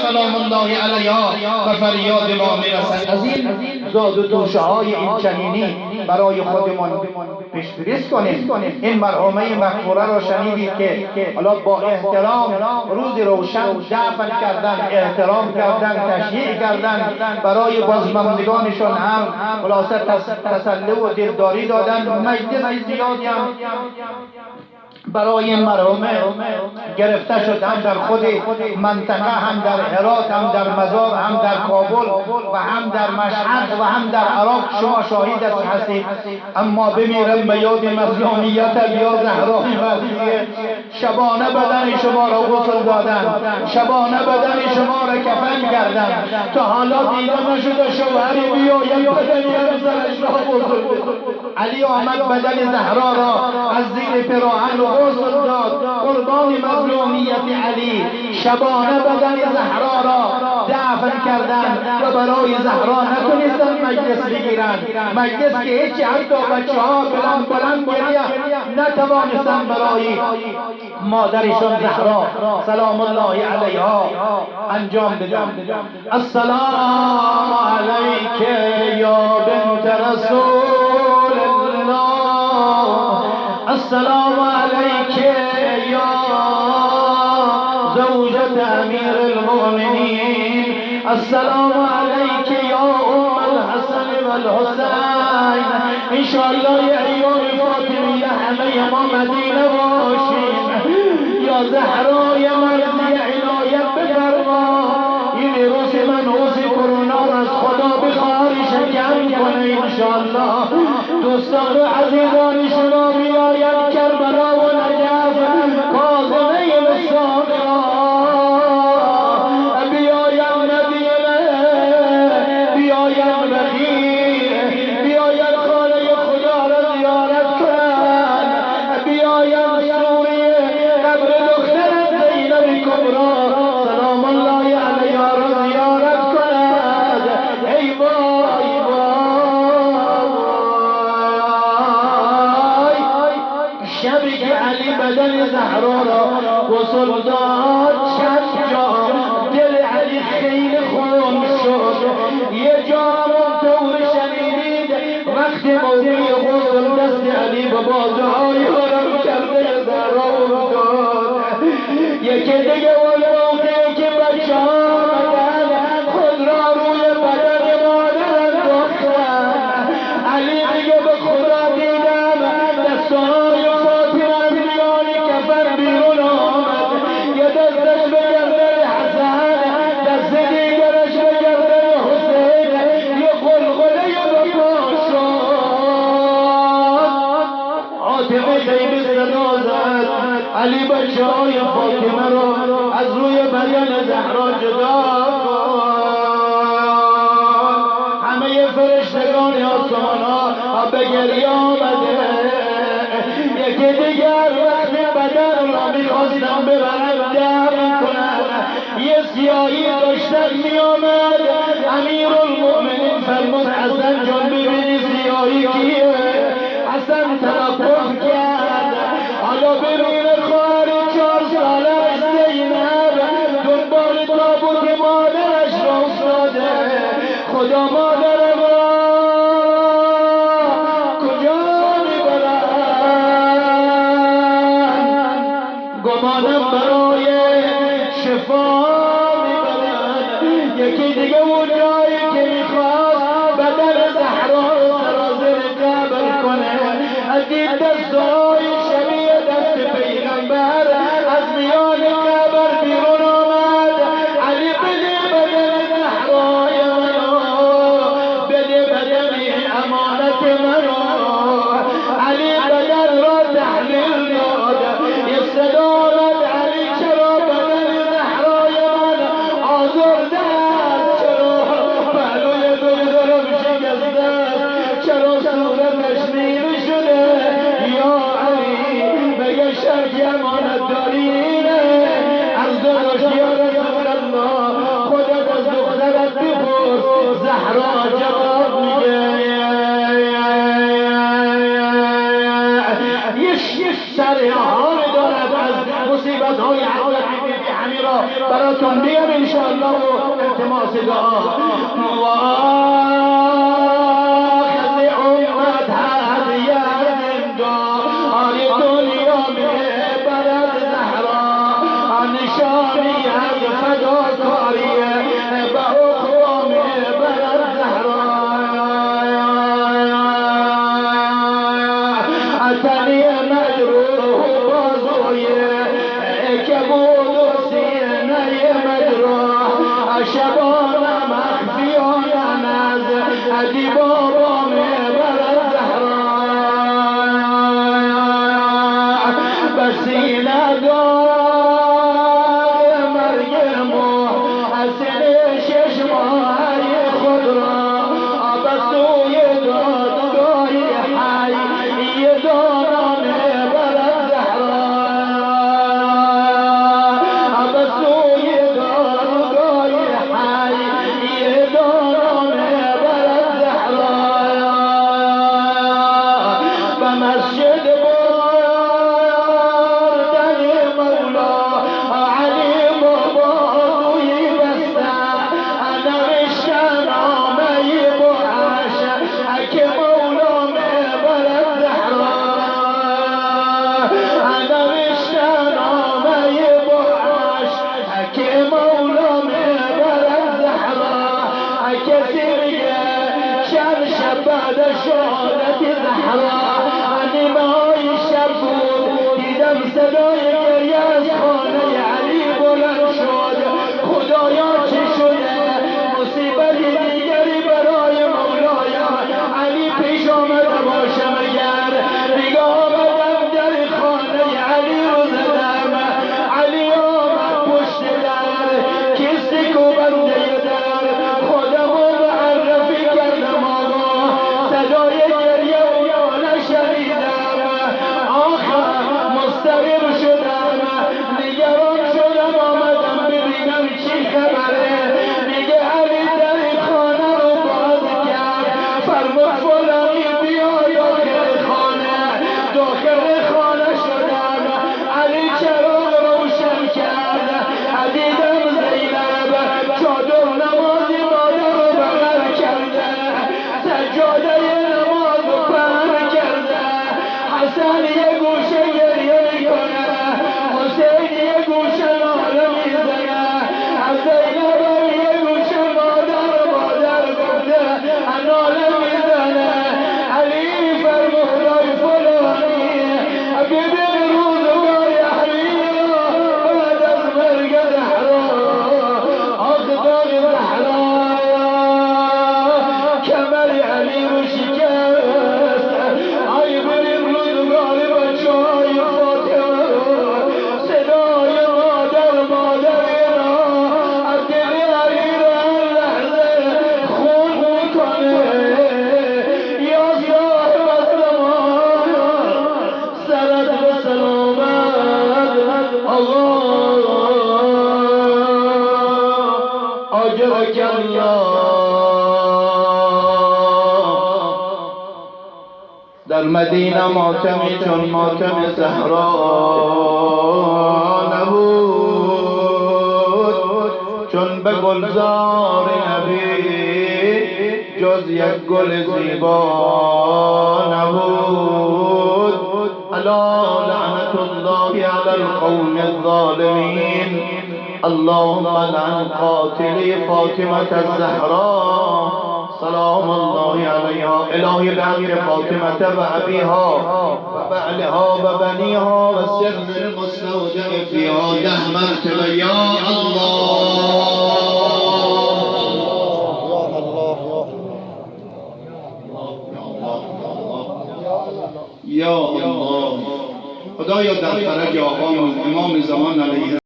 سلام الله علیها و فریاد ما میرسد. از این زاد و توشه های این چنینی برای خودمان پیش‌فرست کنیم. این مرحومه مغفوره را شنیدید که حالا با احترام روز روشن دفن کردن، احترام کردن، تشییع کردن، برای بازماندگانشان هم خلاصه تسلی و دلداری دادن. مجلس زیادی هم برای این مرحومه گرفته شد، هم در خود منطقه، هم در هرات، هم در مزار، هم در کابل و هم در مشهد و هم در عراق. شما شاهد هستید. اما بمیرم به یاد مظلومیت یا زهرای مهدیه. شبانه بدن شما را غسل دادن، شبانه بدن شما را کفن کردن، تا حالا دیده نشده شوهری بیاید بدنی همسرش را غسل بده. علی آمد بدن زهرا را از زیر پیراهن غسل داد. قربان مظلومیت علی شبانه بدن زهرا را دفن کردن و برای زهرا نتونستن مجلس بگیرن. مجلس که هیچ، حتی بچه ها بلند گریه نتوانستن برای مادرشان زهرا سلام الله علیها انجام بدن. السلام علیک یا بنت رسول الله، السلام علیک یا زوجة امیر المؤمنین، السلام علیک یا ام الحسن والحسین. انشاءالله یا ایام فاطمیه همه ما مدینه باشیم. یا زهرای مرضی عنایت بفرما، این ویروس منحوس کرونا را از خدا بخواه شکم کنه انشاءالله. دوستان و عزیزان شما بیاید کربلا و نجف، کاظمه مصطفی بیاید مدینه، بیاید بخیر، بیاید خانه خدا را زیارت کن، بیاید سوریه قبر دختر زینب کبرا سلام الله علیها را زیارت کند. ای وای شبی که علی بدن زهرا را غسل داد، چند جا دل علی خیلی خون شد. یه جا طور شنیدید وقتی موقعی غسل دست علی به بازوهای حرم کرده زهرا افتاد. یکی دیگه اون موقعی که بچه ها آمدن خود را روی بدن مادر انداختن، علی دیگه به خدا دیدم دستهای فاطمه از میان کفن بیرون آمد. یه دستش به گردن حسن، دست دیگرش به گردن حسین، یه غلغله به پا شد. عاطفه خیلی صدا زد، علی بچه های فاطمه را از روی بدن زهرا جدا کن. همه فرشتگان آسمان ها به گریه آمده. یکی دیگر وقتی بدن را میخواستن ببرن دفن کنن، یه سیاهی داشتن میآمد. امیر المؤمنین فرمود حسن جان ببینی سیاهی کیه؟ حسن توقف کرد. حالا ببین خواهر 4 سالش زینب دنبال تابوت مادرش را افتاده. خدا مادرم را کجا میبرن؟ گمانم برای شفا میبرن. یکی دیگه اون جایی که میخواست بدن زهرا سرازیر قبر کنه، از این دستای شبیه دست پیغمبر از میان قبر بیرون آمد. علی بده بدن زهرای منو، بده بدن امانت منو. علی بدن را تحلیل داد. یه صدا آمد علی چرا بدن زهرای من آزرده است؟ چرا میگم انشاءالله و التماس دعا مواخذ امت هدیه زندان دنیا میبرد زهرا نشانی از فداکاری به اخوا میبرد زهرا اتنی مجروح بازوی کبود و سینه مجروح شبان مخفیان از دیبابا میبرد زهرا بسینه دار مریم و حسن شش ماهی خود را بسوی دادگاه حی دانان برد زهرا بسوی دادگاه حی دانان برد زهرا به مسجد بردن مولا علی بابای بسته نوشتن نامه بعش که مولا میبرد زهرا نوشتن نامه بعش که مولا میبرد زهرا کسی میگه چند شب بعد شهادت زهرا نیمه‌های شب بود دیدم صدای گریه از خانه علی بلند شد خدایا چی شده مصیبت دیگری برای مولایم علی پیش آمده باشه مگر نگاه آمدم در خانه علی رو زدم علی آمد پشت در کسی کوبنده در خودم رو معرفی کردم آقا صدای گریه و یانه شنیدم آخر مضطرب شدم نگران شدم آمدم ببینم چی خبره میگه علی در خانه رو باز کرد فرمود فلانی بیا داخل خانه شدم علی چراغ روشن کرد دیدم زینب چادر نمازی مادر رو بغل کرده سجاده نماز رو پهن کرده حسن یه گوشه گریه میکنه حسین یه گوشه ناله میزنه زینب یه گوشه مادر گفته ناله میزنه علی فرمود فلانی ببین روزگار علی را بعد از مرگ زهرا آخدان زهرا کمر علی رو شکست ای بریم روزگار بچه های فاطمه صدای مادر را دل علی را لحظه خون میکنه یا صاحب الزمان سرت به سلامت آقا آجرک الله در مدینه ماتمی چون ماتم زهرا نبود چون به گلزار نبی جز یک گل زیبا نبود الا لعنت الله علی القوم الظالمین اللهم لعن قاتلی فاطمة الزهراء سلام الله علیها الهی بحق فاطمة و ابیها و بعلها و بنیها و سر المستودع فیها 10 مرتبه یا الله یا الله خدایا در فرج آقامون امام زمان علیه